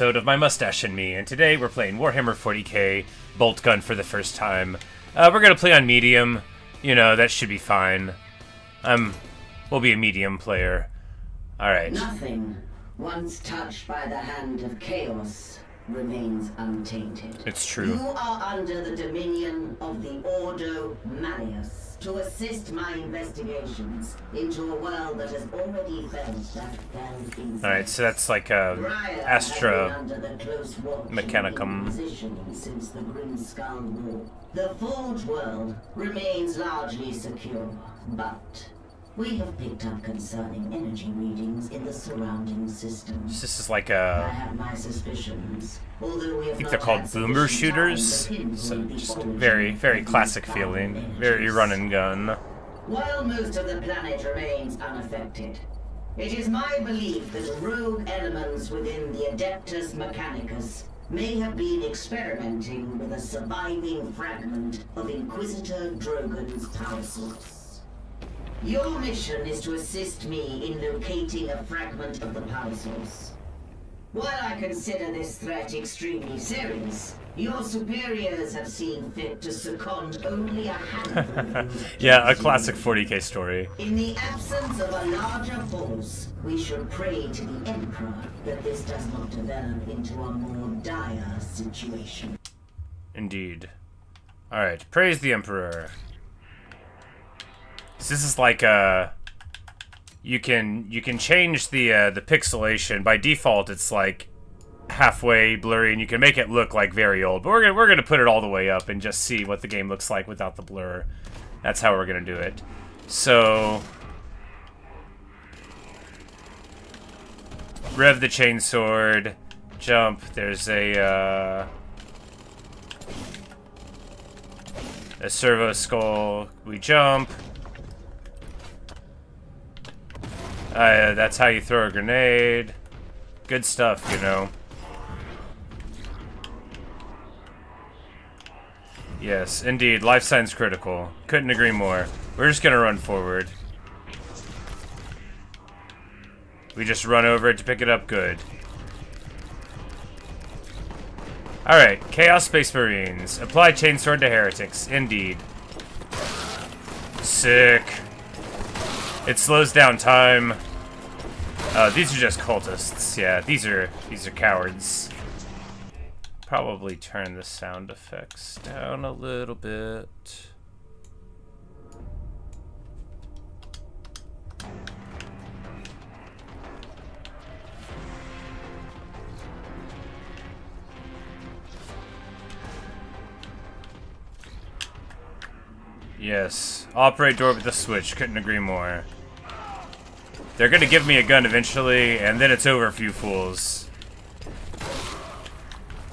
Of my mustache and me, and today we're playing Warhammer 40k Boltgun for the first time. We're gonna play on medium. You know, that should be fine. We'll be a medium player. Alright. Nothing, once touched by the hand of chaos, remains untainted. It's true. You are under the dominion of the Ordo Malleus to assist my investigations into a world that has already felt that fell inside. Alright, so that's like a Astra Mechanicum. Since the Grim Skull War. The Forge world remains largely secure, but we have picked up concerning energy readings in the surrounding systems. This is like I a... have my suspicions, although we have I think not they're called had boomer sufficient time shooters. to pinpoint So the just origin very of classic these feeling. found Very energies. run and gun. While most of the planet remains unaffected, it is my belief that rogue elements within the Adeptus Mechanicus may have been experimenting with a surviving fragment of Inquisitor Drogon's power source. Your mission is to assist me in locating a fragment of the power source. While I consider this threat extremely serious, your superiors have seen fit to second only a handful of you. Yeah, a classic 40k story. In the absence of a larger force, we should pray to the Emperor that this does not develop into a more dire situation. Indeed. Alright, praise the Emperor. So this is like a... You can change the pixelation. By default, it's like halfway blurry, and you can make it look like very old. But we're gonna put it all the way up and just see what the game looks like without the blur. That's how we're gonna do it. So rev the chainsword, jump. There's a servo skull. We jump. That's how you throw a grenade. Good stuff, you know. Yes, indeed. Life signs critical. Couldn't agree more. We're just gonna run forward. We just run over it to pick it up. Good. Alright, Chaos Space Marines. Apply chainsword to heretics. Indeed. Sick. It slows down time. These are just cultists. Yeah, these are cowards. Probably turn the sound effects down a little bit. Yes. Operate door with the switch. Couldn't agree more. They're gonna give me a gun eventually, and then it's over for you fools.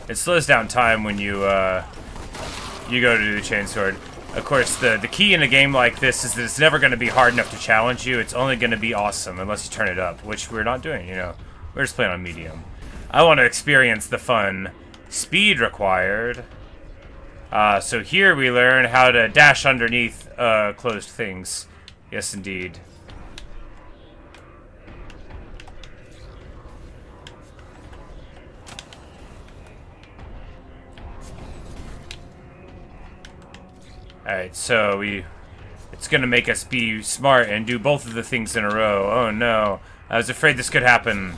It slows down time when you go to do the chainsword. Of course, the key in a game like this is that it's never gonna be hard enough to challenge you. It's only gonna be awesome unless you turn it up, which we're not doing, you know. We're just playing on medium. I want to experience the fun. Speed required. So here we learn how to dash underneath closed things. Yes, indeed. Alright, so it's gonna make us be smart and do both of the things in a row. Oh no, I was afraid this could happen.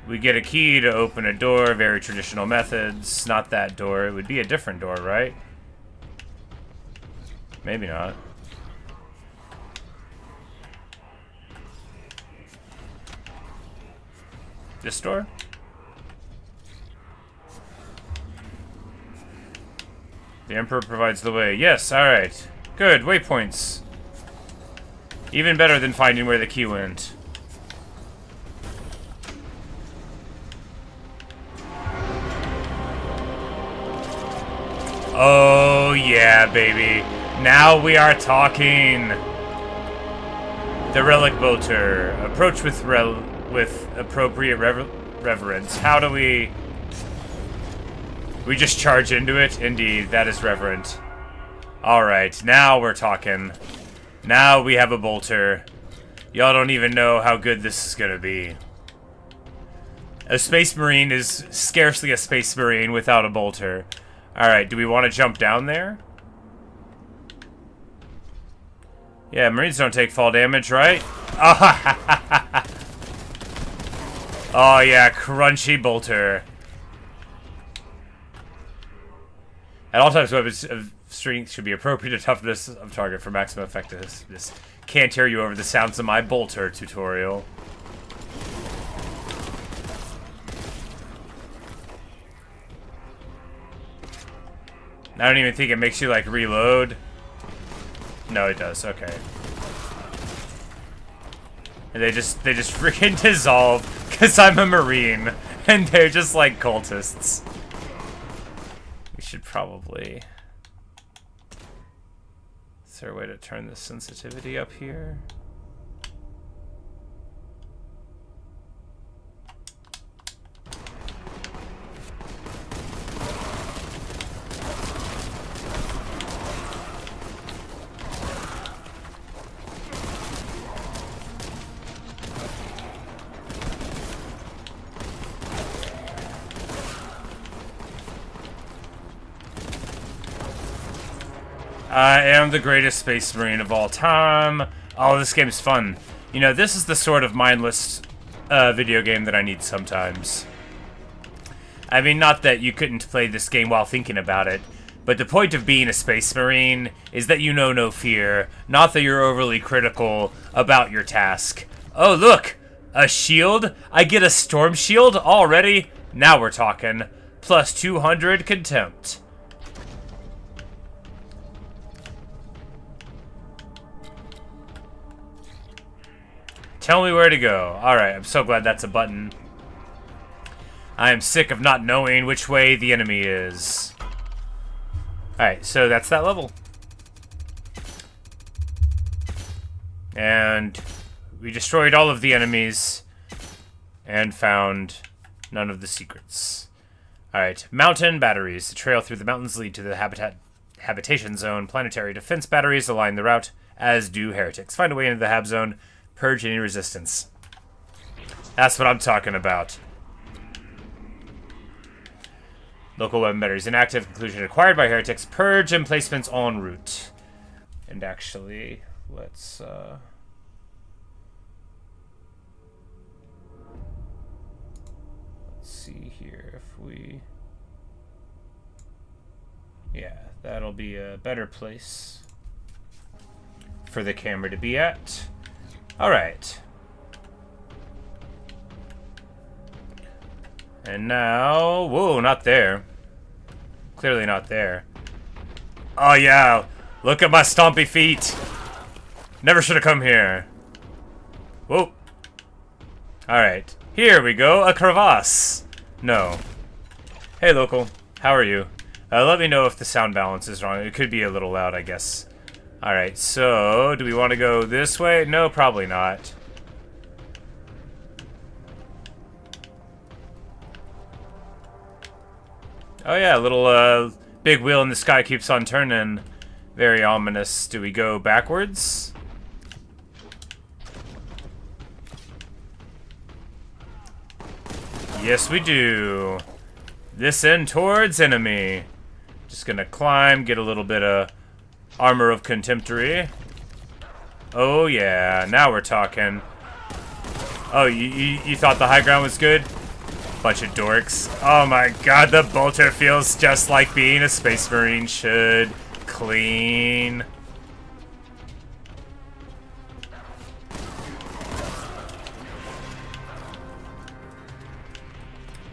We get a key to open a door, very traditional methods. Not that door, it would be a different door, right? Maybe not. This door? The Emperor provides the way. Yes, alright. Good, waypoints. Even better than finding where the key went. Oh, yeah, baby. Now we are talking. The Relic Bolter. Approach with appropriate reverence. How do we... We just charge into it? Indeed, that is reverent. Alright, now we're talking. Now we have a bolter. Y'all don't even know how good this is gonna be. A Space Marine is scarcely a Space Marine without a bolter. Alright, do we want to jump down there? Yeah, Marines don't take fall damage, right? Oh yeah, crunchy bolter. At all times, weapons of strength should be appropriate to toughness of target for maximum effectiveness. This can't hear you over the sounds of my bolter tutorial. I don't even think it makes you, like, reload. No, it does. Okay. And they just freaking dissolve because I'm a Marine. And they're just like cultists. We should probably... Is there a way to turn the sensitivity up here? I am the greatest Space Marine of all time. Oh, this game's fun. You know, this is the sort of mindless video game that I need sometimes. I mean, not that you couldn't play this game while thinking about it, but the point of being a Space Marine is that you know no fear, not that you're overly critical about your task. Oh, look! A shield? I get a storm shield already? Now we're talking. Plus 200 contempt. Tell me where to go. Alright, I'm so glad that's a button. I am sick of not knowing which way the enemy is. Alright, so that's that level. And we destroyed all of the enemies and found none of the secrets. Alright, mountain batteries. The trail through the mountains lead to the habitation zone. Planetary defense batteries align the route, as do heretics. Find a way into the hab zone. Purge any resistance. That's what I'm talking about. Local weapon batteries inactive. Conclusion acquired by heretics. Purge emplacements en route. And actually, let's see here if we... Yeah, that'll be a better place for the camera to be at. Alright. And now... Whoa, not there. Clearly not there. Oh yeah, look at my stompy feet. Never should have come here. Whoa. Alright, here we go, a crevasse. No. Hey local, how are you? Let me know if the sound balance is wrong. It could be a little loud, I guess. Alright, so, do we want to go this way? No, probably not. Oh yeah, a little, big wheel in the sky keeps on turning. Very ominous. Do we go backwards? Yes, we do. This end towards enemy. Just gonna climb, get a little bit of armor of contemptory. Oh yeah, now we're talking. Oh, you thought the high ground was good? Bunch of dorks. Oh my god, the bolter feels just like being a Space Marine should. Clean.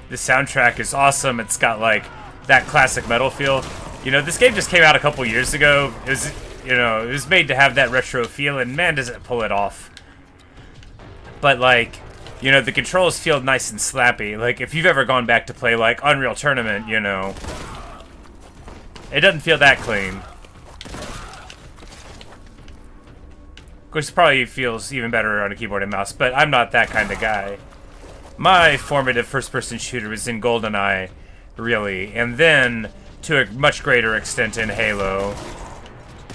The soundtrack is awesome. It's got like that classic metal feel. You know, this game just came out a couple years ago. It was, you know, it was made to have that retro feel, and man, does it pull it off. But like, you know, the controls feel nice and slappy. Like, if you've ever gone back to play, like, Unreal Tournament, you know, it doesn't feel that clean. Of course, it probably feels even better on a keyboard and mouse, but I'm not that kind of guy. My formative first-person shooter was in GoldenEye, really, and then, to a much greater extent, in Halo.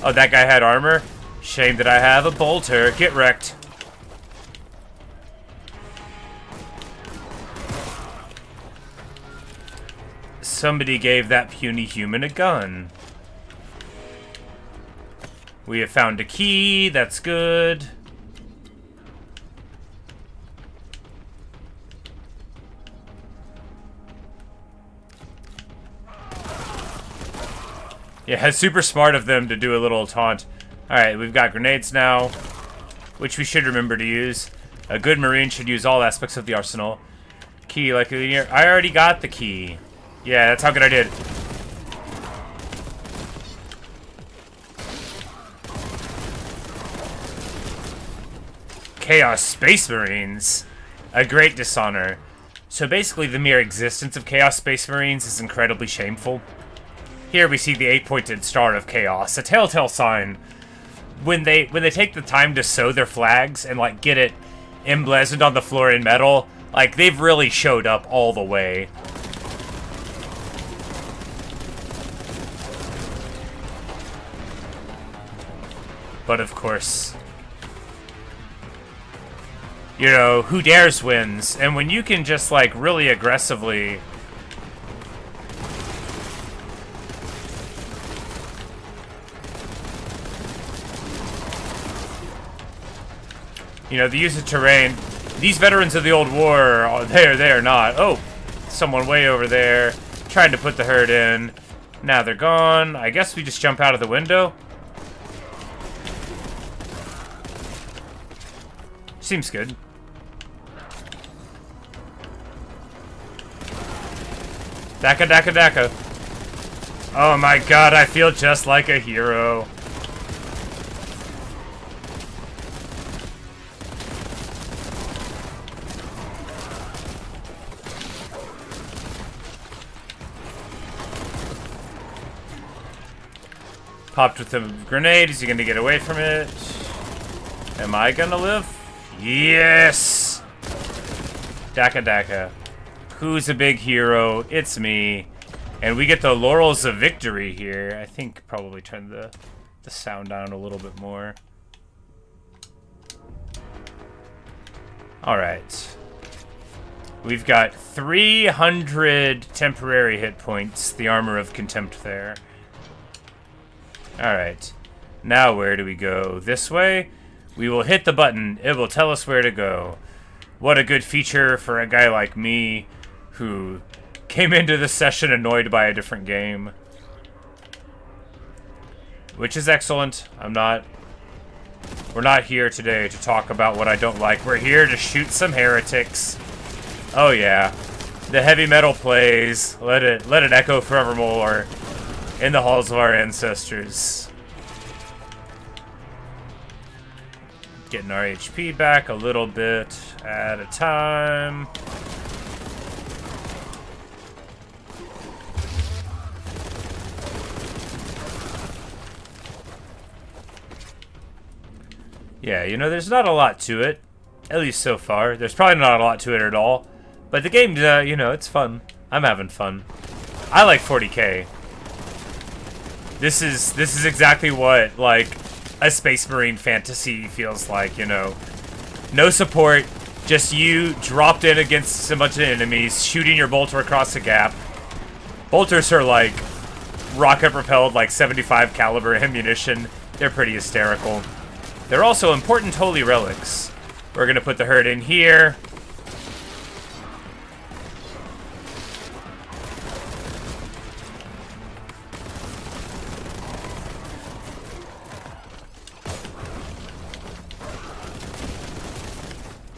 Oh, that guy had armor? Shame that I have a bolter. Get wrecked. Somebody gave that puny human a gun. We have found a key. That's good. Yeah, it's super smart of them to do a little taunt. Alright, we've got grenades now, which we should remember to use. A good Marine should use all aspects of the arsenal. Key, like, I already got the key. Yeah, that's how good I did. Chaos Space Marines. A great dishonor. So basically, the mere existence of Chaos Space Marines is incredibly shameful. Here we see the 8-pointed star of chaos, a telltale sign. When they take the time to sew their flags and like get it emblazoned on the floor in metal, like they've really showed up all the way. But of course, you know, who dares wins, and when you can just like really aggressively the use of terrain. These veterans of the old war, they're not. Oh, someone way over there trying to put the herd in. Now they're gone. I guess we just jump out of the window. Seems good. Daka, daka, daka. Oh my god, I feel just like a hero. Popped with a grenade. Is he gonna get away from it? Am I gonna live? Yes! Daka Daka. Who's a big hero? It's me. And we get the laurels of victory here. I think probably turn the sound down a little bit more. Alright. We've got 300 temporary hit points. The Armor of Contempt there. Alright, now where do we go? This way? We will hit the button. It will tell us where to go. What a good feature for a guy like me who came into this session annoyed by a different game. Which is excellent. We're not here today to talk about what I don't like. We're here to shoot some heretics. Oh yeah. The heavy metal plays. Let it echo forevermore. In the halls of our ancestors. Getting our HP back a little bit at a time. Yeah, there's not a lot to it. At least so far. There's probably not a lot to it at all. But the game, it's fun. I'm having fun. I like 40K. This is exactly what, like, a Space Marine fantasy feels like, No support, just you dropped in against a bunch of enemies, shooting your bolter across a gap. Bolters are, like, rocket-propelled, like, 75 caliber ammunition. They're pretty hysterical. They're also important holy relics. We're gonna put the herd in here.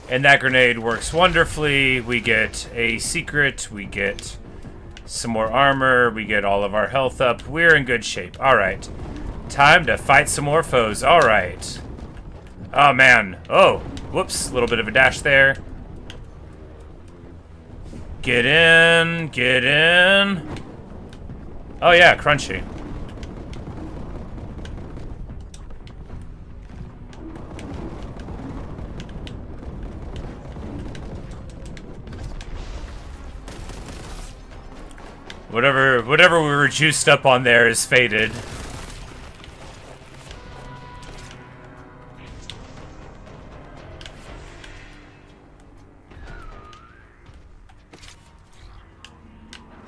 And that grenade works wonderfully. We get a secret. We get some more armor. We get all of our health up. We're in good shape. Alright. Time to fight some more foes. Alright. Oh, man. Oh. Whoops. A little bit of a dash there. Get in. Get in. Oh, yeah. Crunchy. Whatever we were juiced up on there is faded.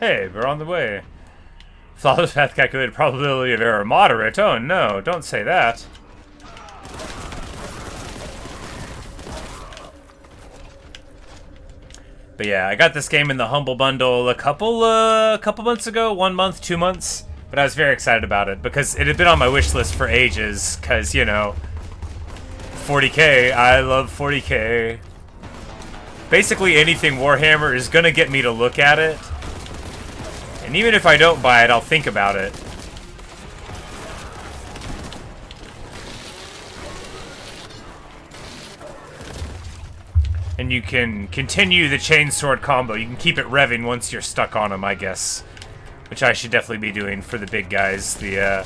Hey, we're on the way. Flawless path calculated, probability of error moderate. Oh no, don't say that. But yeah, I got this game in the Humble Bundle a couple months ago, 1 month, 2 months. But I was very excited about it because it had been on my wish list for ages. Because, you know, 40k, I love 40k. Basically anything Warhammer is gonna get me to look at it. And even if I don't buy it, I'll think about it. And you can continue the chainsword combo. You can keep it revving once you're stuck on them, I guess. Which I should definitely be doing for the big guys. The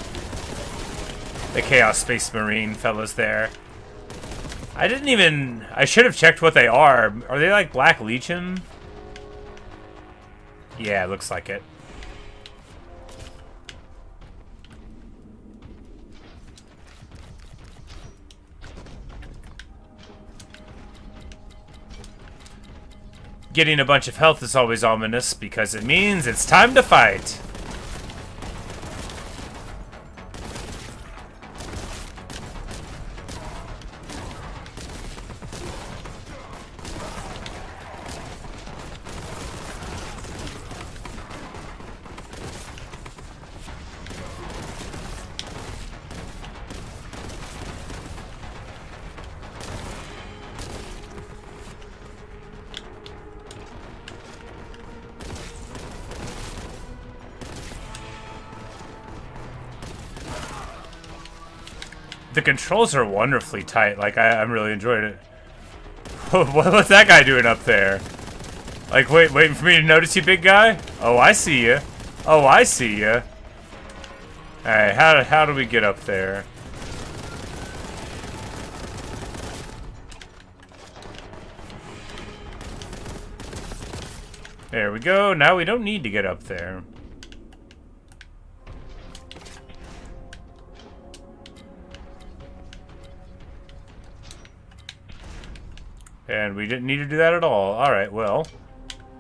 Chaos Space Marine fellas there. I should have checked what they are. Are they like Black Legion? Yeah, it looks like it. Getting a bunch of health is always ominous because it means it's time to fight. The controls are wonderfully tight. Like, I'm really enjoying it. What's that guy doing up there? Like, waiting for me to notice you, big guy? Oh, I see you. Oh, I see you. Alright, how do we get up there? There we go. Now we don't need to get up there. And we didn't need to do that at all. Alright, well,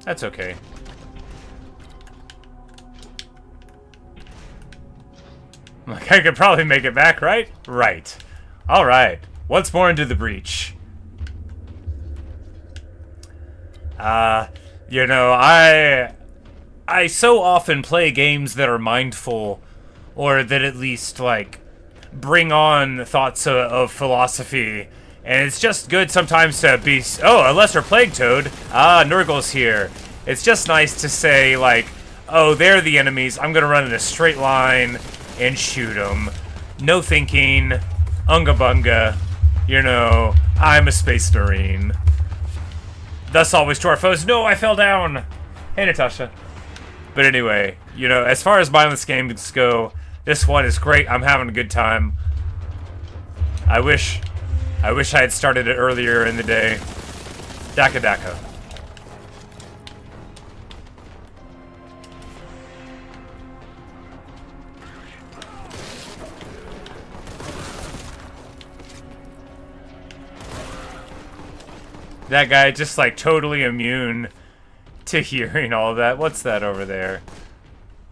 that's okay. Like, I could probably make it back, right? Right. Alright. Once more into the breach. You know, I so often play games that are mindful, or that at least, like, bring on thoughts of philosophy. And it's just good sometimes to be... Oh, a lesser plague toad. Ah, Nurgle's here. It's just nice to say, like, oh, they're the enemies. I'm gonna run in a straight line and shoot them. No thinking. Unga bunga. You know, I'm a space marine. Thus always to our foes. No, I fell down. Hey, Natasha. But anyway, you know, as far as mindless games go, this one is great. I'm having a good time. I wish I had started it earlier in the day. Daka Daka. That guy just like totally immune to hearing all of that. What's that over there?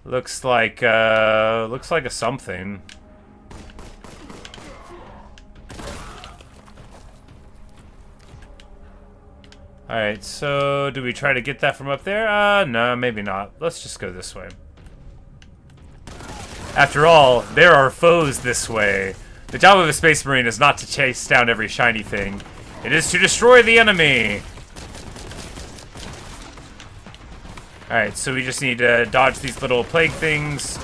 Looks like a something. Alright, so do we try to get that from up there? No, maybe not. Let's just go this way. After all, there are foes this way. The job of a space marine is not to chase down every shiny thing. It is to destroy the enemy! Alright, so we just need to dodge these little plague things.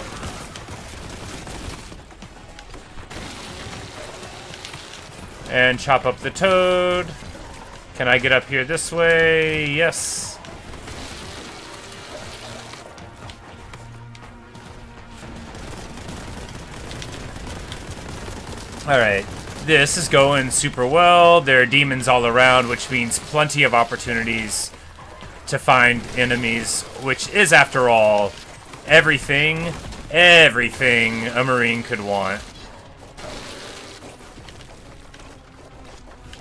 And chop up the toad. Can I get up here this way? Yes. Alright, this is going super well. There are demons all around, which means plenty of opportunities to find enemies, which is, after all, everything a Marine could want.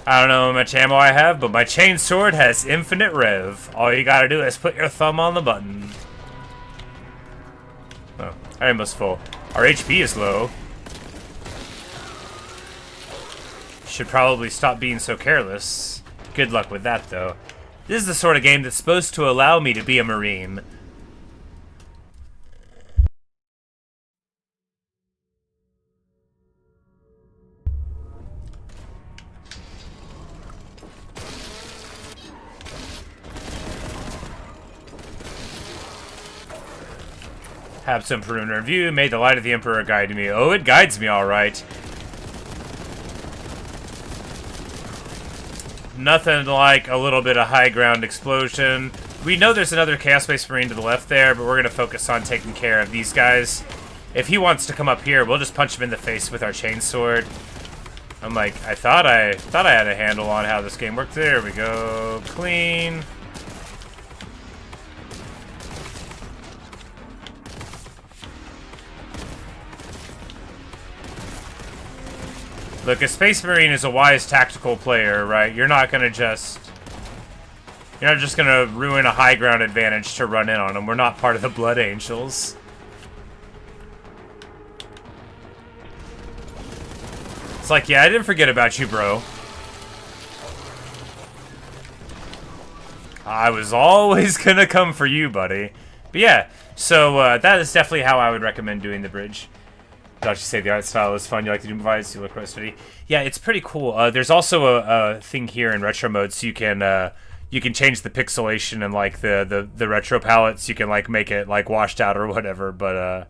I don't know how much ammo I have, but my chainsword has infinite rev. All you gotta do is put your thumb on the button. Oh, I almost full. Our HP is low. Should probably stop being so careless. Good luck with that, though. This is the sort of game that's supposed to allow me to be a Marine. Have some preliminary review. May the light of the Emperor guide me. Oh, it guides me all right. Nothing like a little bit of high ground explosion. We know there's another Chaos Space Marine to the left there, but we're going to focus on taking care of these guys. If he wants to come up here, we'll just punch him in the face with our chainsword. I'm like, I thought I had a handle on how this game worked. There we go. Clean. Look, a Space Marine is a wise tactical player, right? You're not just gonna ruin a high ground advantage to run in on them. We're not part of the Blood Angels. It's like, yeah, I didn't forget about you, bro. I was always gonna come for you, buddy. But yeah, so that is definitely how I would recommend doing the bridge. Don't you say the art style is fun? You like to do movies? You look quite steady. Yeah, it's pretty cool. There's also a thing here in retro mode, so you can change the pixelation and like the retro palettes. You can like make it like washed out or whatever. But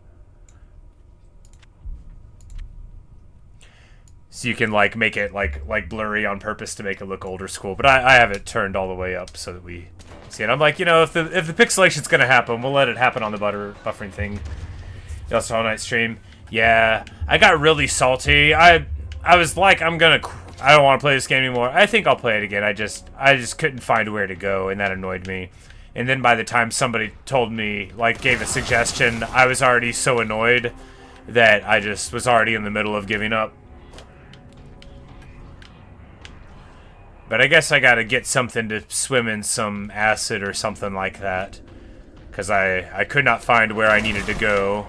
so you can like make it like blurry on purpose to make it look older school. But I have it turned all the way up so that we see it. I'm like, you know, if the pixelation's gonna happen, we'll let it happen on the buffering thing. Also all night stream. Yeah, I got really salty. I was like, I don't want to play this game anymore. I think I'll play it again. I just couldn't find where to go, and that annoyed me. And then by the time somebody told me, like, gave a suggestion, I was already so annoyed that I just was already in the middle of giving up. But I guess I gotta get something to swim in some acid or something like that. Because I could not find where I needed to go.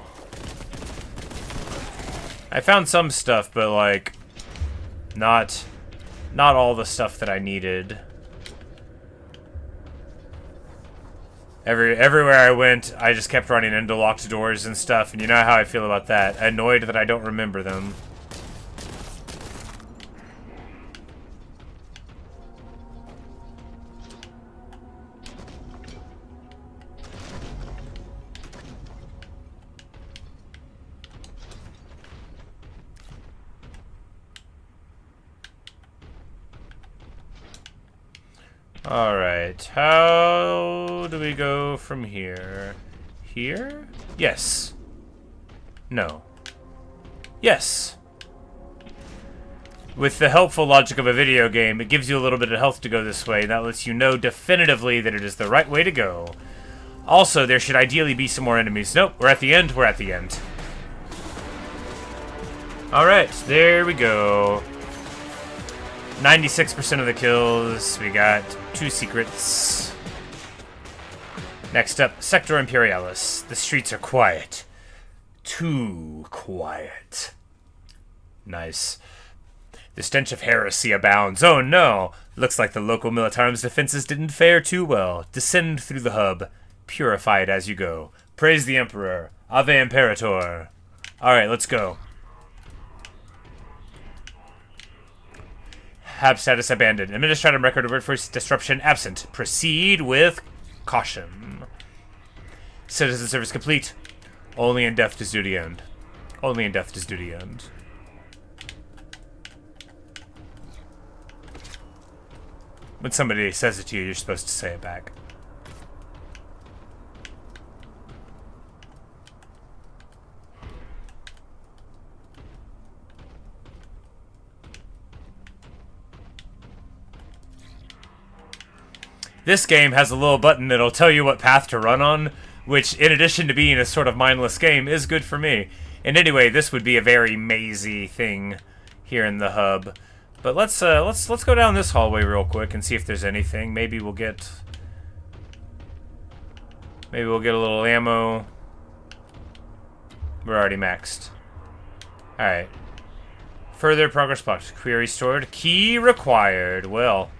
I found some stuff, but like, not all the stuff that I needed. Everywhere I went, I just kept running into locked doors and stuff, and you know how I feel about that. Annoyed that I don't remember them. Alright, how do we go from here? Here? Yes. No. Yes. With the helpful logic of a video game, it gives you a little bit of health to go this way, and that lets you know definitively that it is the right way to go. Also, there should ideally be some more enemies. Nope, we're at the end, we're at the end. Alright, there we go. 96% of the kills. We got 2 secrets. Next up, Sector Imperialis. The streets are quiet. Too quiet. Nice. The stench of heresy abounds. Oh no! Looks like the local Militarum's defenses didn't fare too well. Descend through the hub. Purify it as you go. Praise the Emperor. Ave Imperator. Alright, let's go. Hab status abandoned. Administrative record of workforce disruption absent. Proceed with caution. Citizen service complete. Only in death does duty end. Only in death does duty end. When somebody says it to you, you're supposed to say it back. This game has a little button that'll tell you what path to run on, which, in addition to being a sort of mindless game, is good for me. And anyway, this would be a very mazy thing here in the hub. But let's go down this hallway real quick and see if there's anything. Maybe we'll get a little ammo. We're already maxed. Alright. Further progress box. Query stored. Key required. Well.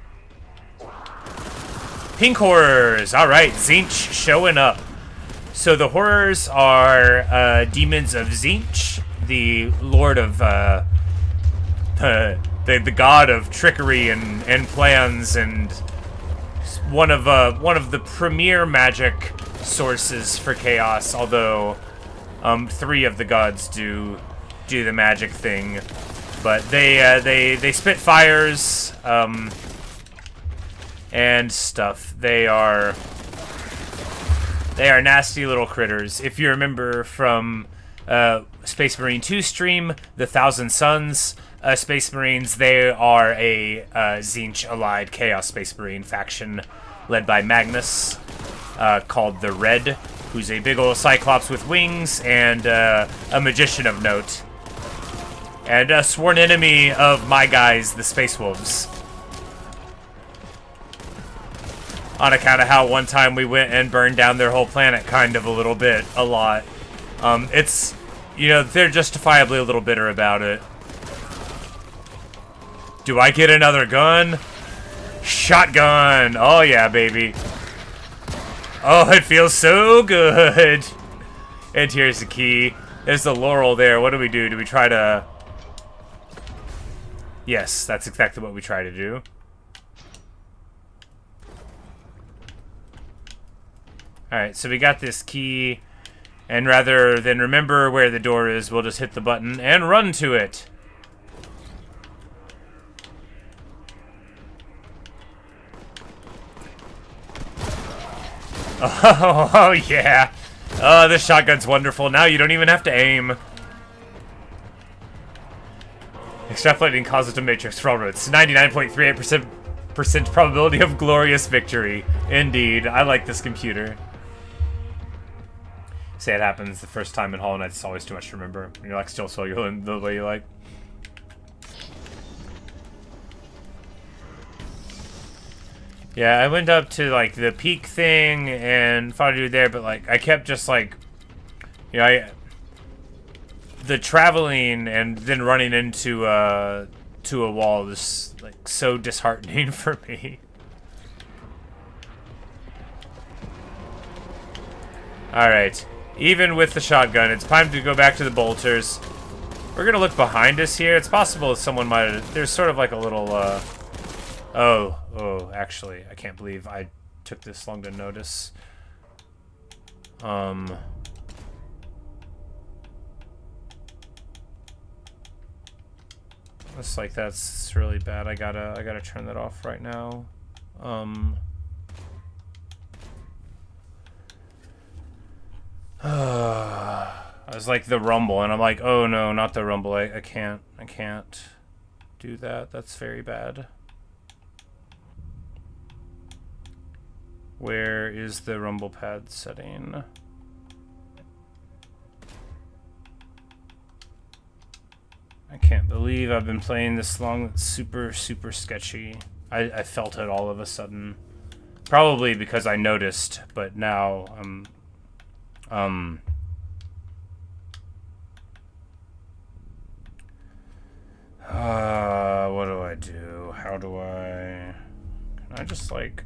Pink horrors. Alright, Zinch showing up. So the horrors are demons of Zinch, the lord of the god of trickery and plans, and one of the premier magic sources for chaos. Although 3 of the gods do the magic thing, but they spit fires and stuff. They are nasty little critters. If you remember from Space Marine 2 stream, the Thousand Suns Space Marines, they are a Zinch-allied Chaos Space Marine faction led by Magnus, called the Red, who's a big old Cyclops with wings and a magician of note. And a sworn enemy of my guys, the Space Wolves. On account of how one time we went and burned down their whole planet, kind of, a lot. It's, you know, they're justifiably a little bitter about it. Do I get another gun? Shotgun! Oh yeah, baby. Oh, it feels so good! And here's the key. There's the laurel there. What do we do? Do we try to... Yes, that's exactly what we try to do. Alright, so we got this key, and rather than remember where the door is, we'll just hit the button and run to it. Oh yeah. Oh, this shotgun's wonderful. Now you don't even have to aim. Extrapolating causes to matrix railroads. 99.38% probability of glorious victory. Indeed. I like this computer. Say it happens the first time in Hollow Knight, it's always too much to remember. You're like still so you'll the way you like. Yeah, I went up to like the peak thing and fought a dude there, but like I kept just like, you know, the traveling and then running into to a wall was like so disheartening for me. All right. Even with the shotgun, it's time to go back to the bolters. We're gonna look behind us here. It's possible someone might have... There's sort of like a little, Oh, actually, I can't believe I took this long to notice. Looks like that's really bad. I gotta turn that off right now. I was like the rumble, and I'm like, oh no, not the rumble. I can't do that. That's very bad. Where is the rumble pad setting? I can't believe I've been playing this long. It's super, super sketchy. I felt it all of a sudden. Probably because I noticed, but now what do I do? How do I... Can I just, like,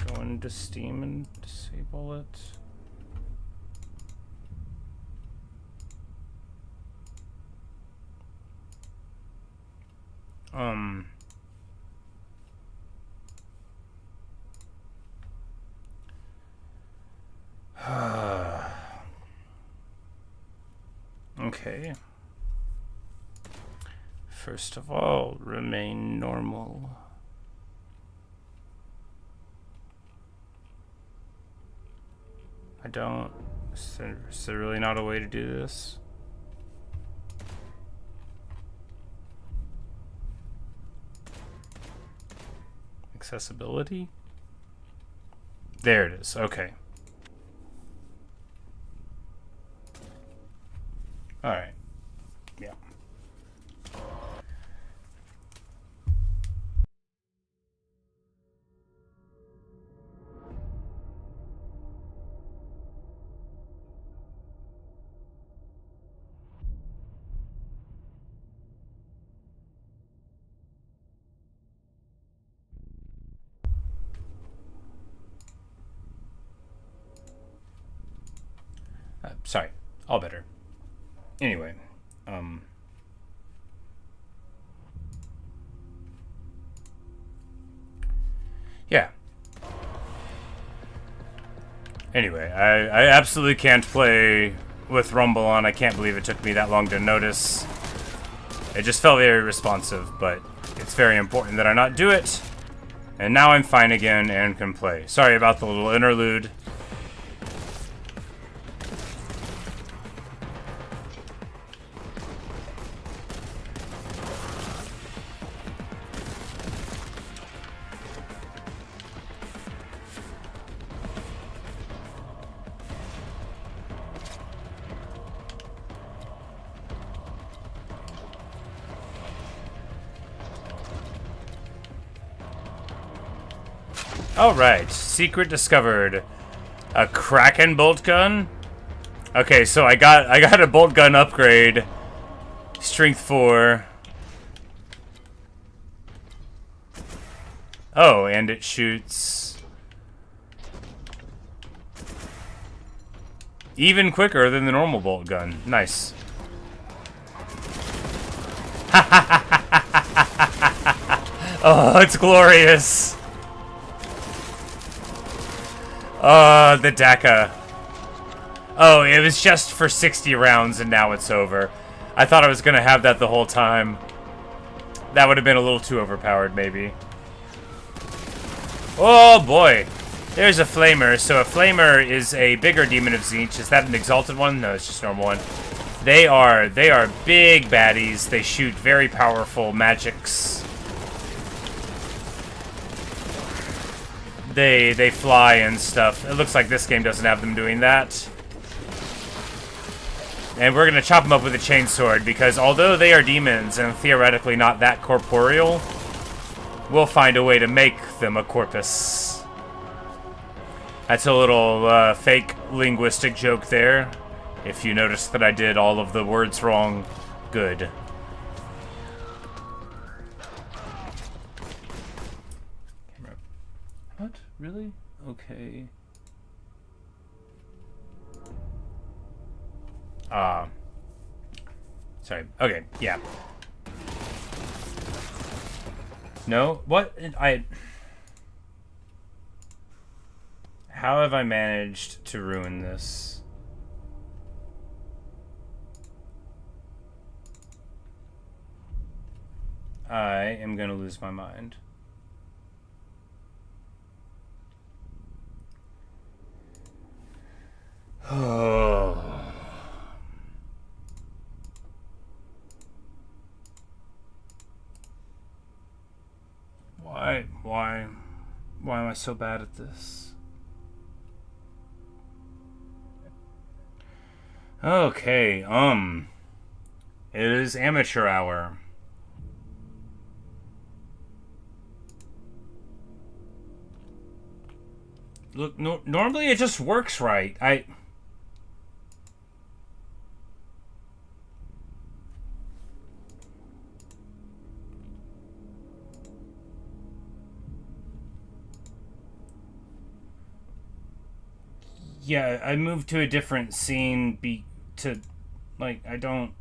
go into Steam and disable it? Okay. First of all, remain normal. I don't... Is there really not a way to do this? Accessibility? There it is. Okay. Alright. Yeah. Sorry. All better. Anyway. Yeah. Anyway, I absolutely can't play with Rumble on. I can't believe it took me that long to notice. It just felt very responsive, but it's very important that I not do it. And now I'm fine again and can play. Sorry about the little interlude. Alright, secret discovered. A Kraken bolt gun? Okay, so I got a bolt gun upgrade. Strength 4. Oh, and it shoots even quicker than the normal bolt gun. Nice. Oh, it's glorious. The DACA. Oh, it was just for 60 rounds and now it's over. I thought I was gonna have that the whole time. That would have been a little too overpowered, maybe. Oh boy. There's a Flamer. So a Flamer is a bigger Demon of Tzeentch. Is that an Exalted one? No, it's just a normal one. They are big baddies. They shoot very powerful magics. They fly and stuff. It looks like this game doesn't have them doing that. And we're gonna chop them up with a chainsword because although they are demons and theoretically not that corporeal, we'll find a way to make them a corpus. That's a little fake linguistic joke there. If you noticed that I did all of the words wrong, good. What? Really? Okay. Sorry. Okay, yeah. No? What? How have I managed to ruin this? I am gonna lose my mind. Oh. Why am I so bad at this? Okay, it is amateur hour. Look, normally it just works right. Yeah, I moved to a different scene I don't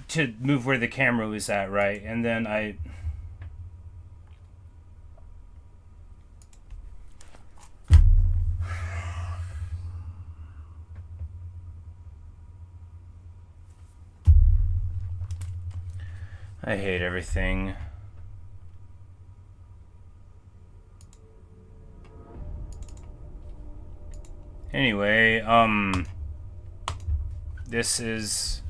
to move where the camera was at, right? And then I hate everything. Anyway, this is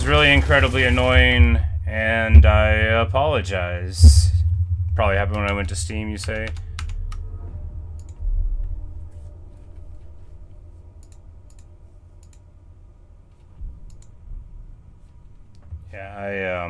really incredibly annoying, and I apologize. Probably happened when I went to Steam, you say? Yeah,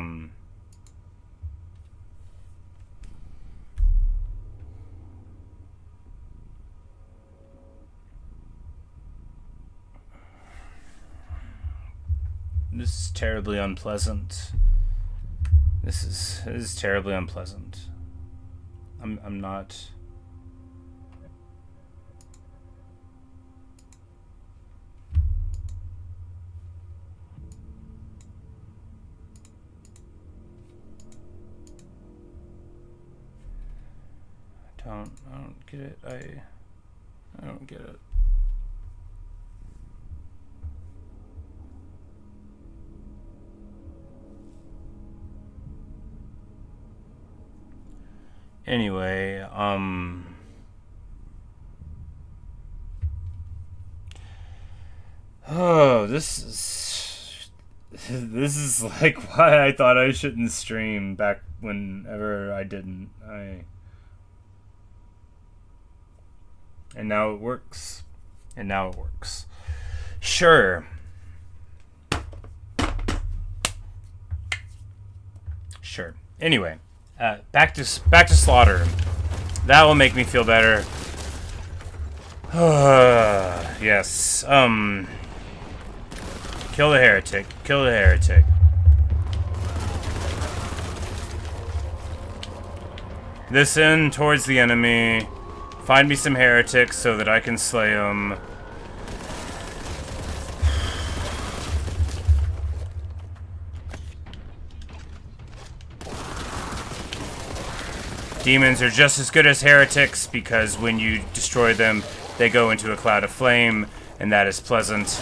this is terribly unpleasant. This is terribly unpleasant. I'm not. don't get it. I don't get it. Anyway, oh, this is like why I thought I shouldn't stream back whenever I didn't. And now it works. And now it works. Sure. Sure. Anyway, back to slaughter. That will make me feel better. Yes. Kill the heretic. Kill the heretic. Listen towards the enemy. Find me some heretics so that I can slay them. Demons are just as good as heretics because when you destroy them, they go into a cloud of flame, and that is pleasant.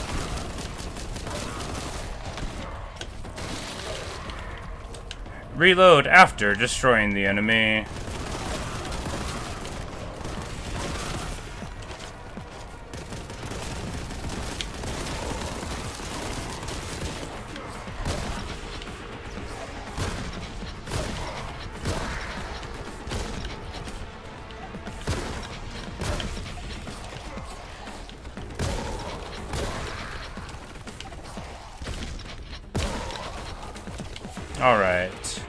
Reload after destroying the enemy. Alright.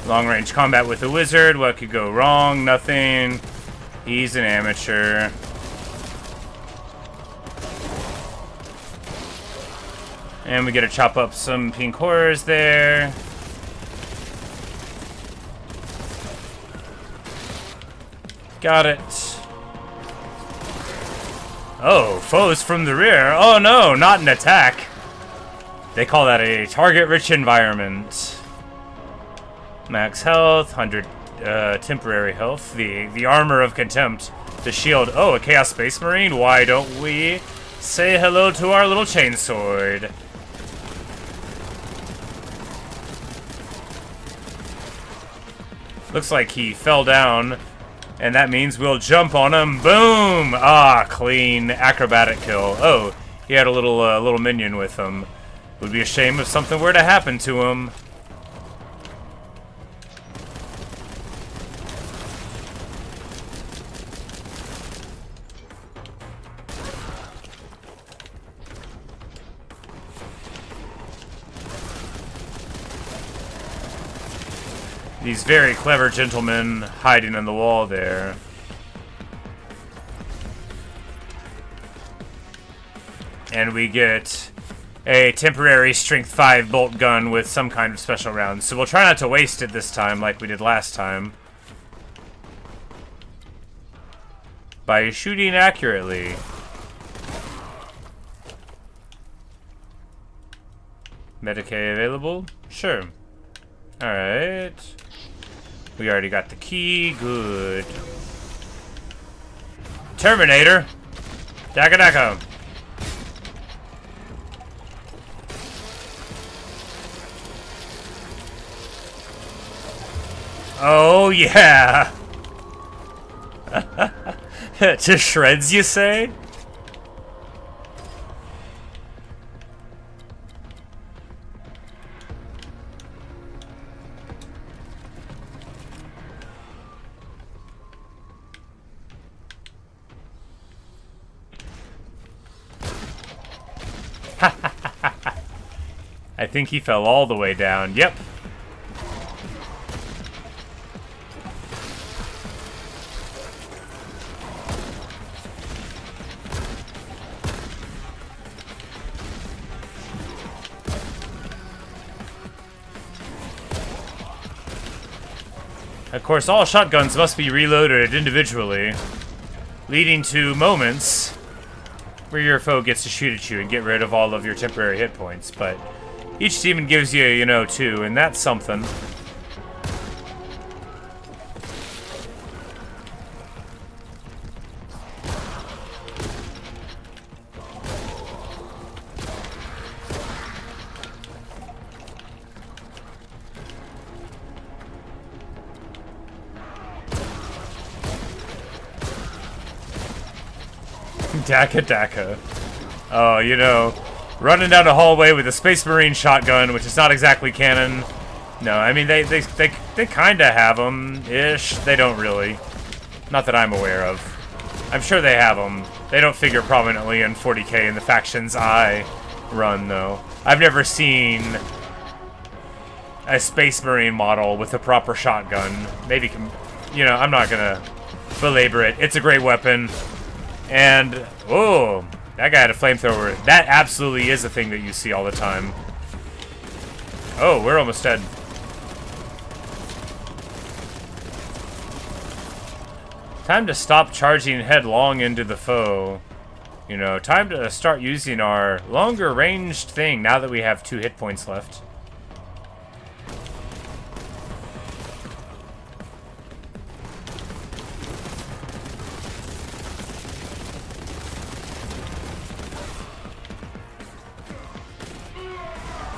Long-range combat with a wizard. What could go wrong? Nothing. He's an amateur. And we get to chop up some pink horrors there. Got it. Oh, foes from the rear. Oh no, not an attack. They call that a target-rich environment. Max health, 100 temporary health. The armor of contempt. The shield. Oh, a Chaos Space Marine? Why don't we say hello to our little chainsword? Looks like he fell down. And that means we'll jump on him. Boom! Ah, clean acrobatic kill. Oh, he had a little minion with him. Would be a shame if something were to happen to him. These very clever gentlemen hiding in the wall there. And we get a temporary strength 5 bolt gun with some kind of special round. So we'll try not to waste it this time like we did last time. By shooting accurately. Medicae available? Sure. Alright. We already got the key. Good. Terminator! Daka daka! Oh, yeah! To shreds, you say? I think he fell all the way down. Yep. Of course, all shotguns must be reloaded individually, leading to moments where your foe gets to shoot at you and get rid of all of your temporary hit points, but each demon gives you, 2, and that's something. Daka Daka. Oh, you know, running down a hallway with a Space Marine shotgun, which is not exactly canon. No, I mean, they kind of have them ish. They don't really. Not that I'm aware of. I'm sure they have them. They don't figure prominently in 40k in the factions I run, though. I've never seen a Space Marine model with a proper shotgun. Maybe, you know, I'm not gonna belabor it. It's a great weapon. And, whoa, that guy had a flamethrower. That absolutely is a thing that you see all the time. Oh, we're almost dead. Time to stop charging headlong into the foe. You know, time to start using our longer ranged thing now that we have 2 hit points left.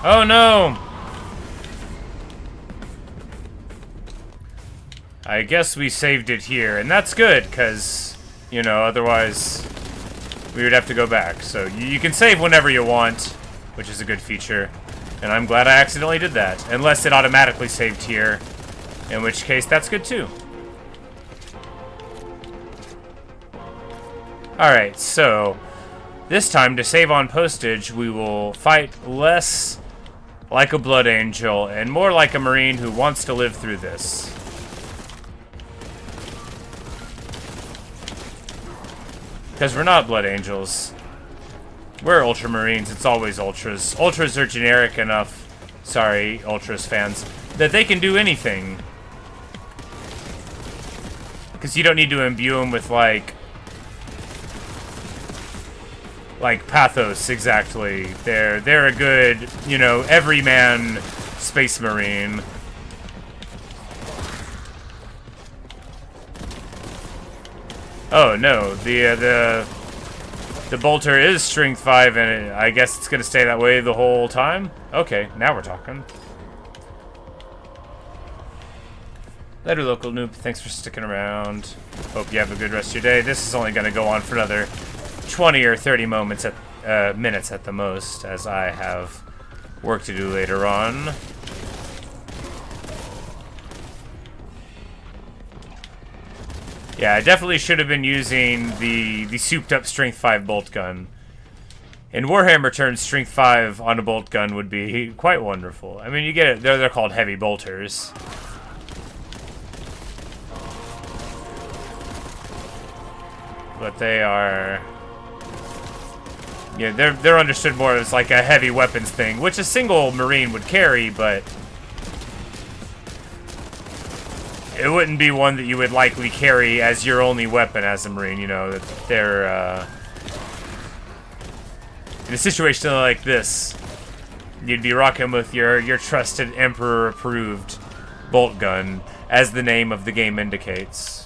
Oh no! I guess we saved it here, and that's good, because, you know, otherwise we would have to go back. So you can save whenever you want, which is a good feature, and I'm glad I accidentally did that, unless it automatically saved here, in which case that's good too. Alright, so this time to save on postage, we will fight less like a Blood Angel and more like a Marine who wants to live through this. Because we're not Blood Angels. We're Ultramarines. It's always Ultras. Ultras are generic enough, sorry, Ultras fans, that they can do anything. Because you don't need to imbue them with, like pathos, exactly. They're a good, you know, everyman Space Marine. Oh no, the bolter is strength 5, and I guess it's gonna stay that way the whole time? Okay, now we're talking. Later, local noob, thanks for sticking around. Hope you have a good rest of your day. This is only gonna go on for another 20 or 30 minutes at the most, as I have work to do later on. Yeah, I definitely should have been using the souped-up Strength 5 Boltgun. In Warhammer terms, Strength 5 on a Boltgun would be quite wonderful. I mean, you get it. They're called heavy bolters. But they are... yeah, they're understood more as like a heavy weapons thing, which a single Marine would carry, but it wouldn't be one that you would likely carry as your only weapon as a Marine, you know, that they're, in a situation like this, you'd be rocking with your trusted Emperor-approved Boltgun, as the name of the game indicates.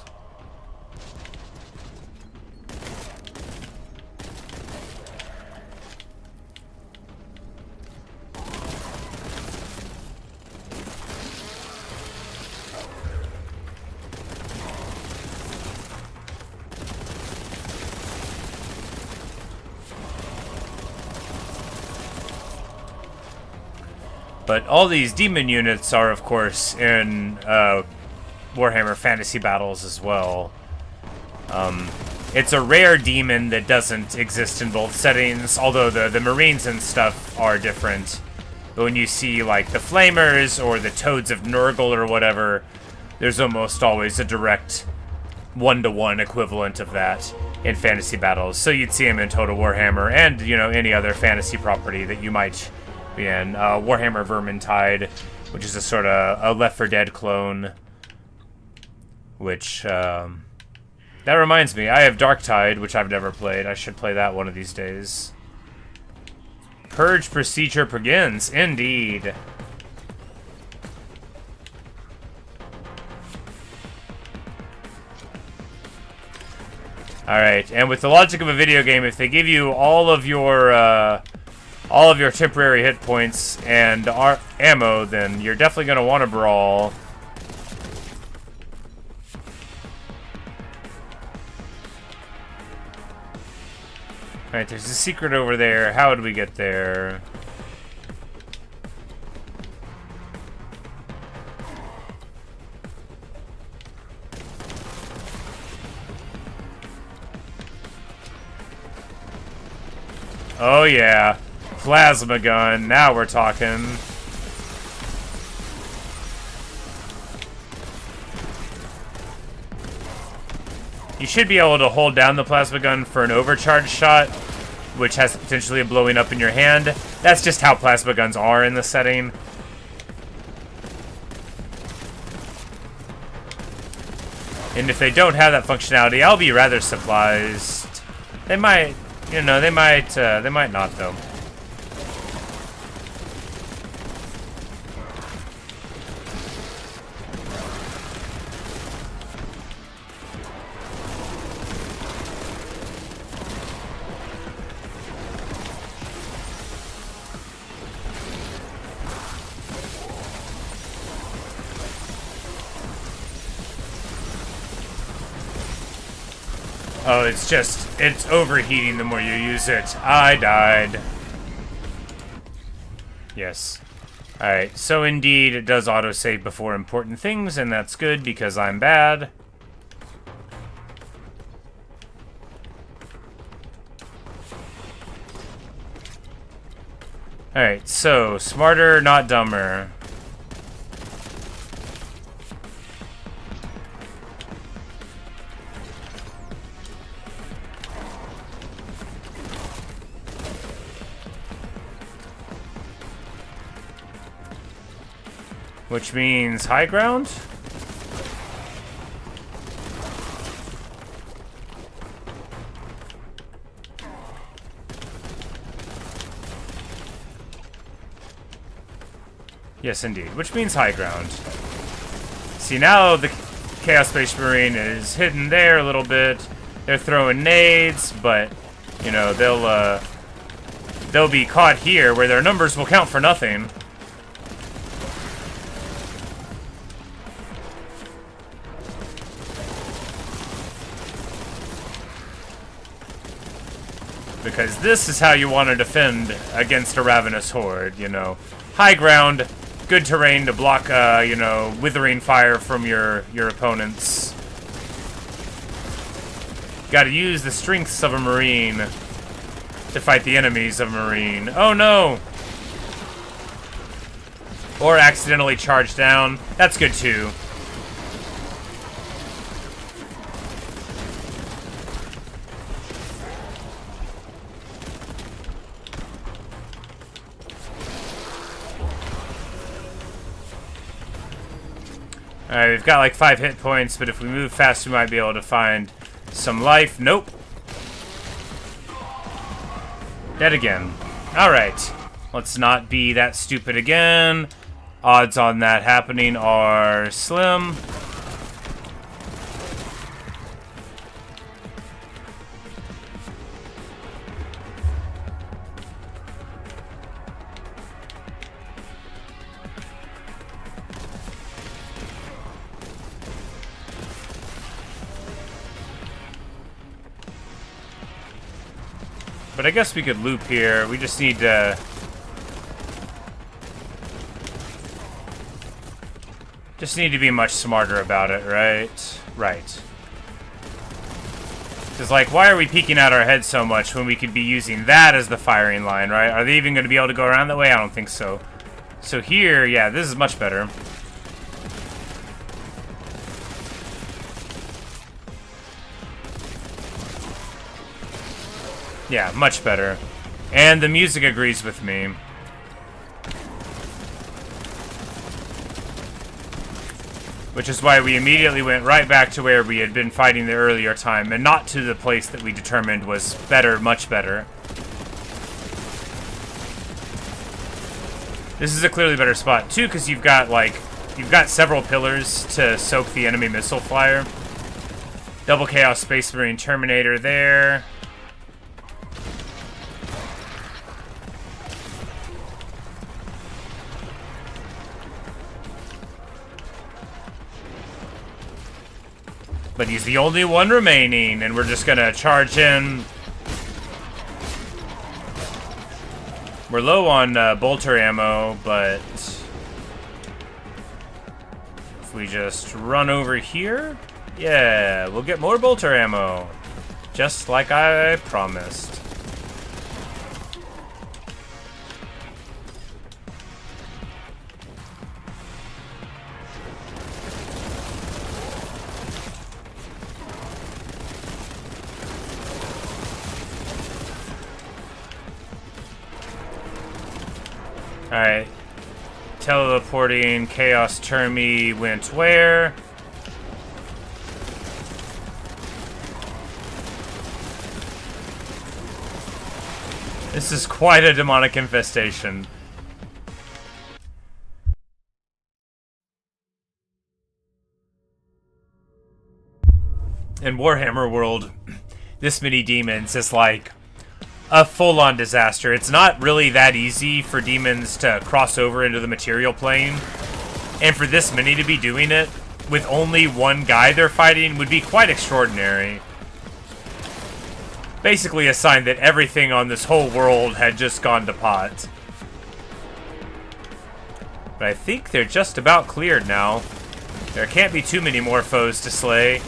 But all these demon units are, of course, in Warhammer Fantasy Battles as well. It's a rare demon that doesn't exist in both settings, although the Marines and stuff are different. But when you see, like, the Flamers or the Toads of Nurgle or whatever, there's almost always a direct one-to-one equivalent of that in Fantasy Battles. So you'd see them in Total Warhammer and, you know, any other fantasy property that you might... in Warhammer Vermintide, which is a sort of a Left 4 Dead clone. Which, that reminds me, I have Darktide, which I've never played. I should play that one of these days. Purge procedure begins, indeed. Alright, and with the logic of a video game, if they give you all of your temporary hit points and ammo, then you're definitely going to want to brawl. Alright, there's a secret over there. How would we get there? Oh yeah. Plasma gun. Now we're talking. You should be able to hold down the plasma gun for an overcharge shot, which has the potentially of blowing up in your hand. That's just how plasma guns are in the setting. And if they don't have that functionality, I'll be rather surprised. They might, you know, they might not though. Oh, it's overheating the more you use it. I died. Yes. Alright, so indeed, it does autosave before important things, and that's good because I'm bad. Alright, so, smarter, not dumber. Which means high ground? Yes, indeed. Which means high ground. See, now the Chaos Space Marine is hidden there a little bit. They're throwing nades, but, you know, they'll be caught here where their numbers will count for nothing. Because this is how you want to defend against a ravenous horde, you know. High ground, good terrain to block, you know, withering fire from your opponents. Gotta use the strengths of a Marine to fight the enemies of a Marine. Oh no! Or accidentally charge down. That's good too. Alright, we've got like 5 hit points, but if we move fast, we might be able to find some life. Nope. Dead again. Alright. Let's not be that stupid again. Odds on that happening are slim. But I guess we could loop here. We just need to... be much smarter about it, right? Right. Because, like, why are we peeking out our head so much when we could be using that as the firing line, right? Are they even going to be able to go around that way? I don't think so. So here, yeah, this is much better. Yeah, much better. And the music agrees with me. Which is why we immediately went right back to where we had been fighting the earlier time, and not to the place that we determined was better, much better. This is a clearly better spot, too, because you've got several pillars to soak the enemy missile flyer. Double Chaos Space Marine Terminator there. But he's the only one remaining, and we're just gonna charge in. We're low on bolter ammo, but if we just run over here, yeah, we'll get more bolter ammo. Just like I promised. Alright. Teleporting Chaos Termi went where? This is quite a demonic infestation. In Warhammer world, this many demons is like a full-on disaster. It's not really that easy for demons to cross over into the material plane. And for this many to be doing it with only one guy they're fighting would be quite extraordinary. Basically a sign that everything on this whole world had just gone to pot. But I think they're just about cleared now. There can't be too many more foes to slay.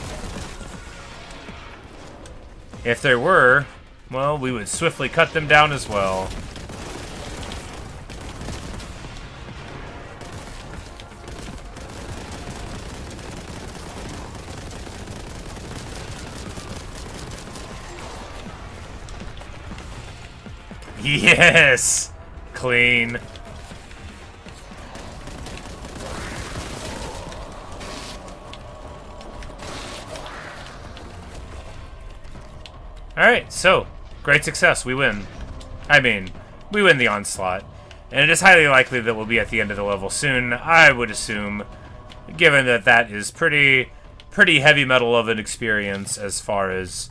If there were, well, we would swiftly cut them down as well. Yes! Clean. Alright, so, great success, we win. I mean, we win the onslaught. And it is highly likely that we'll be at the end of the level soon, I would assume, given that that is pretty heavy metal of an experience as far as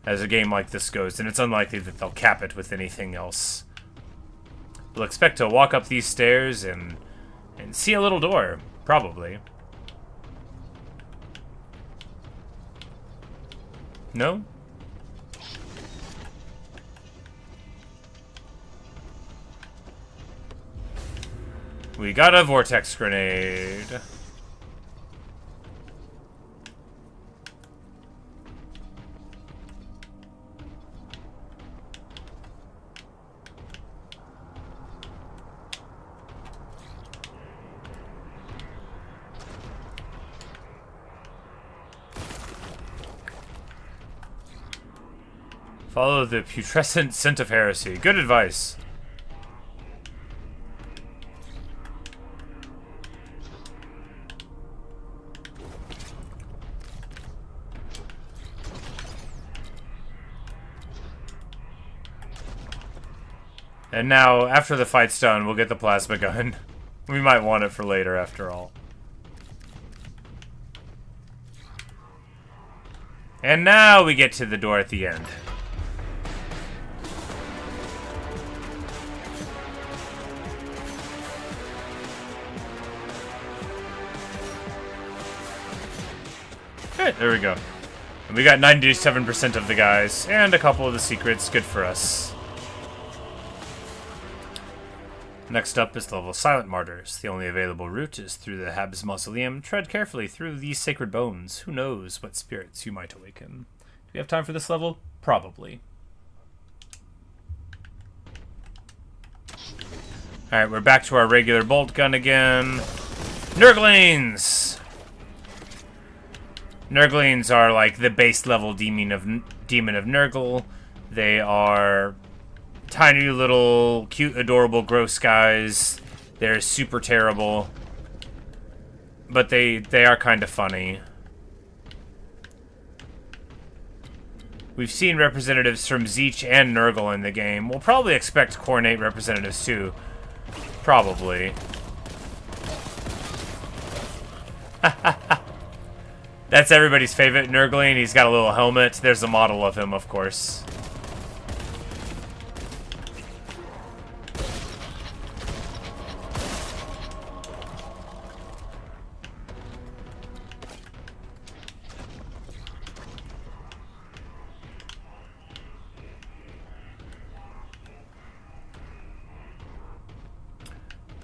a game like this goes, and it's unlikely that they'll cap it with anything else. We'll expect to walk up these stairs and see a little door, probably. No? We got a vortex grenade. Follow the putrescent scent of heresy. Good advice. And now, after the fight's done, we'll get the plasma gun. We might want it for later, after all. And now we get to the door at the end. Good, there we go. And we got 97% of the guys, and a couple of the secrets. Good for us. Next up is the level Silent Martyrs. The only available route is through the Hab's Mausoleum. Tread carefully through these sacred bones. Who knows what spirits you might awaken. Do we have time for this level? Probably. Alright, we're back to our regular bolt gun again. Nurglings! Nurglings are like the base level demon of Nurgle. They are tiny little, cute, adorable, gross guys. They're super terrible. But they are kind of funny. We've seen representatives from Zeech and Nurgle in the game. We'll probably expect Khornate representatives too. Probably. That's everybody's favorite Nurgling. He's got a little helmet. There's a model of him, of course.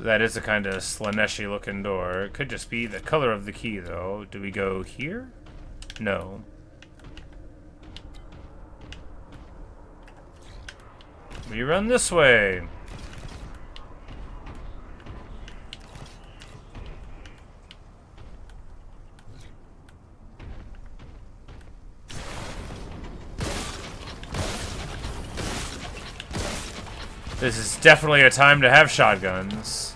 That is a kind of Slaneshi looking door. It could just be the color of the key, though. Do we go here? No. We run this way. This is definitely a time to have shotguns.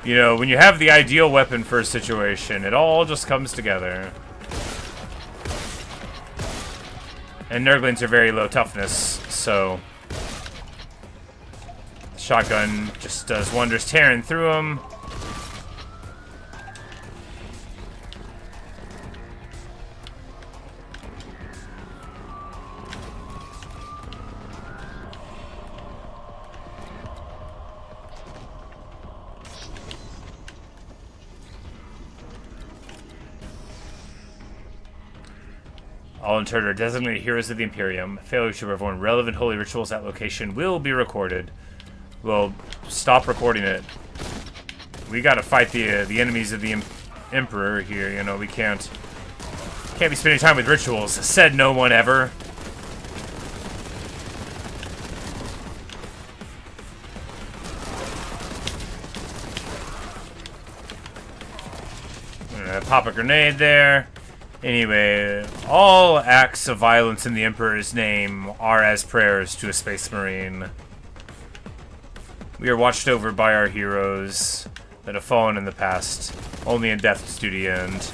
You know, when you have the ideal weapon for a situation, it all just comes together. And Nurglings are very low toughness, so shotgun just does wonders tearing through them. All interred are designated heroes of the Imperium. Failure to perform relevant holy rituals at location will be recorded. Well, stop recording it. We gotta fight the enemies of the Emperor here, you know, we can't be spending time with rituals. Said no one ever. I'm gonna pop a grenade there. Anyway, all acts of violence in the Emperor's name are as prayers to a Space Marine. We are watched over by our heroes that have fallen in the past. Only in death do the end.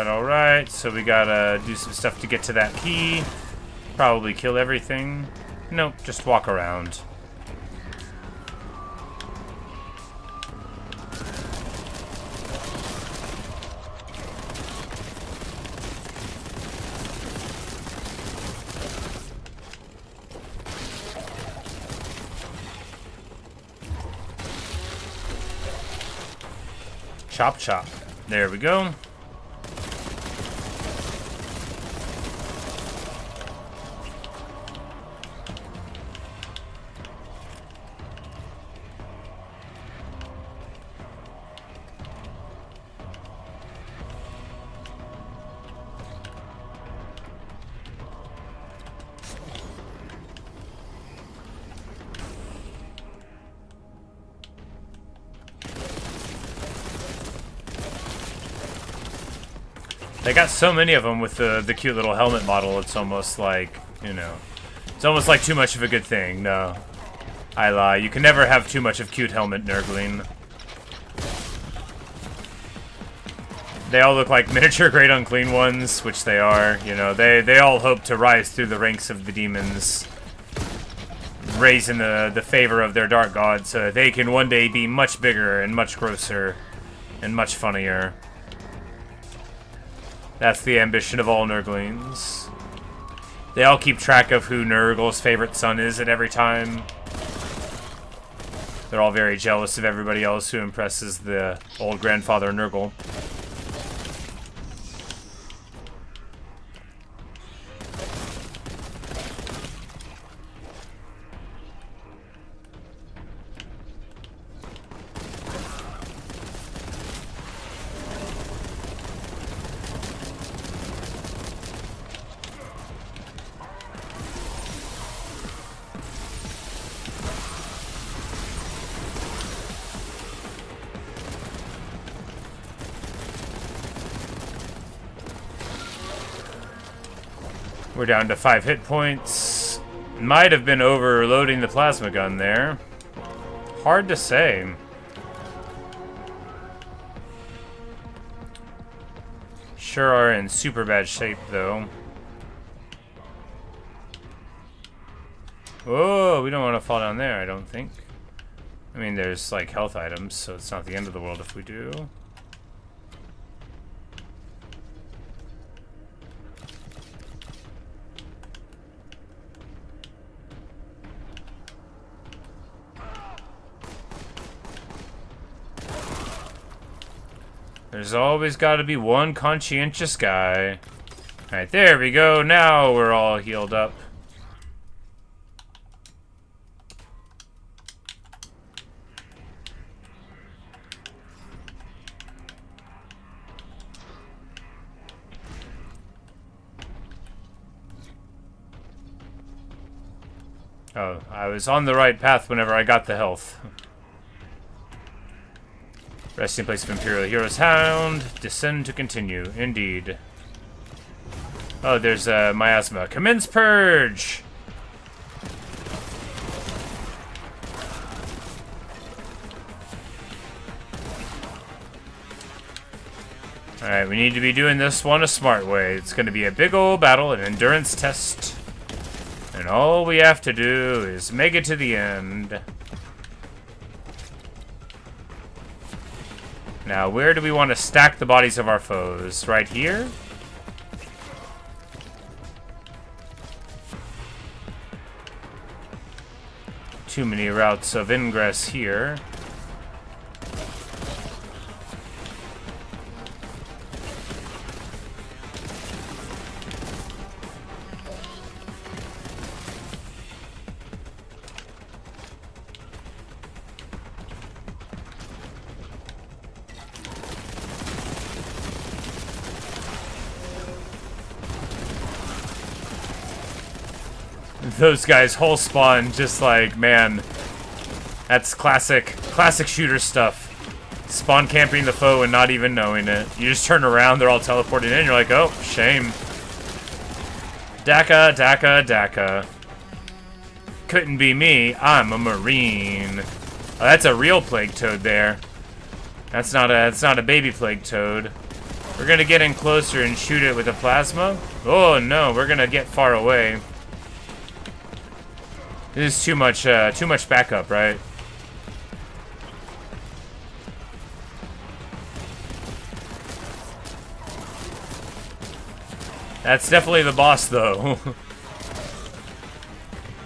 Alright, so we gotta do some stuff to get to that key. Probably kill everything. Nope, just walk around. Chop chop. There we go. They got so many of them with the cute little helmet model, it's almost like, you know, it's almost like too much of a good thing. No, I lie. You can never have too much of cute helmet Nurgling. They all look like miniature Great Unclean Ones, which they are. You know, they all hope to rise through the ranks of the demons, raising the favor of their dark gods so that they can one day be much bigger and much grosser and much funnier. That's the ambition of all Nurglings. They all keep track of who Nurgle's favorite son is at every time. They're all very jealous of everybody else who impresses the old grandfather Nurgle. We're down to 5 hit points. Might have been overloading the plasma gun there. Hard to say. Sure are in super bad shape, though. Whoa, we don't want to fall down there, I don't think. I mean, there's, like, health items, so it's not the end of the world if we do. There's always got to be one conscientious guy. Alright, there we go. Now we're all healed up. Oh, I was on the right path whenever I got the health. Resting place of Imperial Hero's Hound. Descend to continue. Indeed. Oh, there's miasma. Commence purge! Alright, we need to be doing this one a smart way. It's going to be a big old battle, an endurance test. And all we have to do is make it to the end. Now, where do we want to stack the bodies of our foes? Right here? Too many routes of ingress here. Those guys whole spawn just like, man, that's classic shooter stuff. Spawn camping the foe and not even knowing it. You just turn around, they're all teleported in, you're like, oh, shame. Daka, Daka, Daka. Couldn't be me, I'm a Marine. Oh, that's a real plague toad there. That's not a baby plague toad. We're gonna get in closer and shoot it with a plasma. Oh no, we're gonna get far away. This is too much backup, right? That's definitely the boss, though.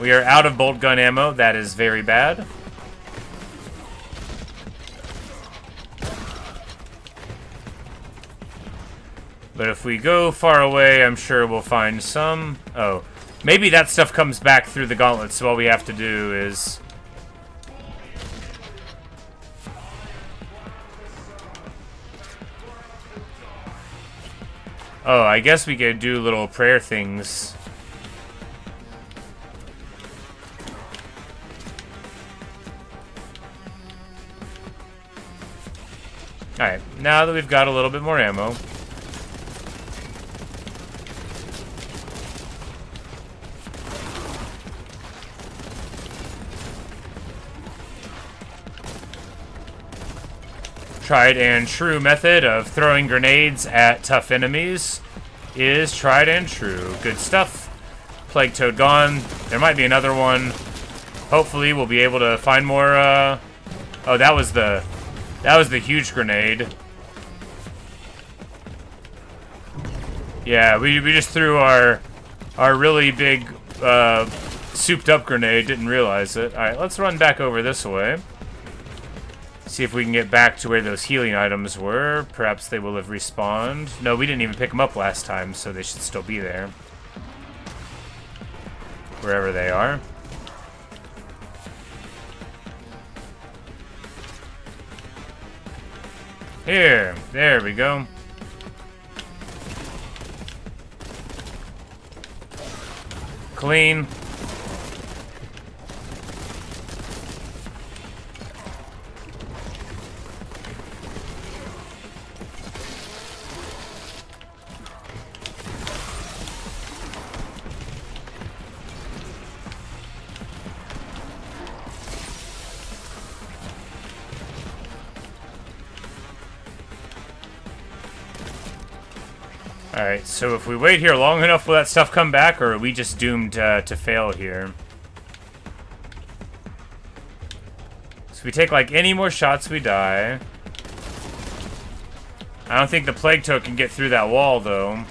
We are out of bolt gun ammo. That is very bad. But if we go far away, I'm sure we'll find some. Oh. Maybe that stuff comes back through the gauntlet, so all we have to do is... Oh, I guess we could do little prayer things. Alright, now that we've got a little bit more ammo... Tried and true method of throwing grenades at tough enemies is tried and true. Good stuff. Plague Toad gone. There might be another one. Hopefully we'll be able to find more, Oh, that was the huge grenade. Yeah, we just threw our really big, souped up grenade. Didn't realize it. Alright, let's run back over this way. See if we can get back to where those healing items were. Perhaps they will have respawned. No, we didn't even pick them up last time, so they should still be there. Wherever they are. Here. There we go. Clean. Alright, so if we wait here long enough, will that stuff come back, or are we just doomed to fail here? So we take, like, any more shots, we die. I don't think the Plague Toad can get through that wall, though.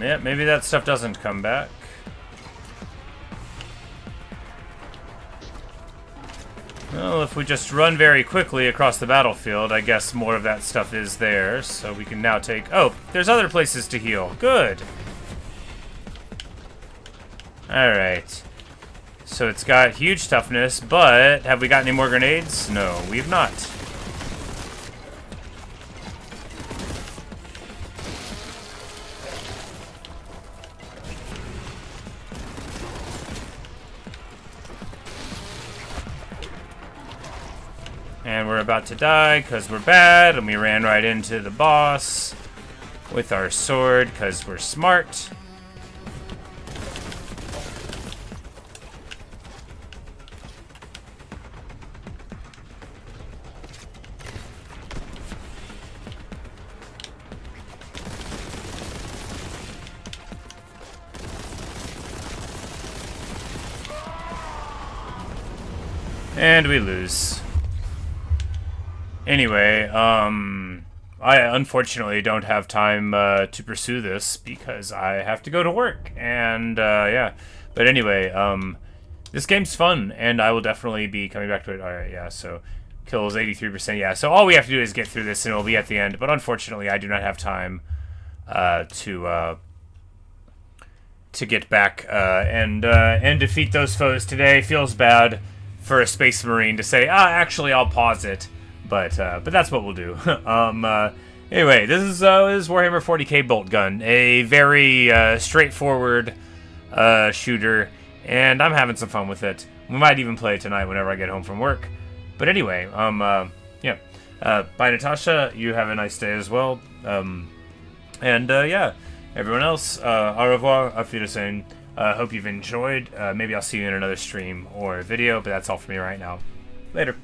Yeah, maybe that stuff doesn't come back. Well, if we just run very quickly across the battlefield, I guess more of that stuff is there, so we can now take... Oh, there's other places to heal. Good. Alright. So it's got huge toughness, but have we got any more grenades? No, we've not. And we're about to die because we're bad, and we ran right into the boss with our sword because we're smart. And we lose. Anyway, I unfortunately don't have time to pursue this because I have to go to work, and yeah. But anyway, this game's fun, and I will definitely be coming back to it. Alright, yeah, so kills 83%, yeah. So all we have to do is get through this, and it'll be at the end. But unfortunately, I do not have time to get back and defeat those foes today. Feels bad for a Space Marine to say, actually, I'll pause it. But that's what we'll do. Anyway, this is Warhammer 40k Boltgun, a very straightforward shooter, and I'm having some fun with it. We might even play it tonight whenever I get home from work. But anyway, yeah. Bye, Natasha. You have a nice day as well. And yeah, everyone else, au revoir, auf Wiedersehen. Hope you've enjoyed. Maybe I'll see you in another stream or video, but that's all for me right now. Later.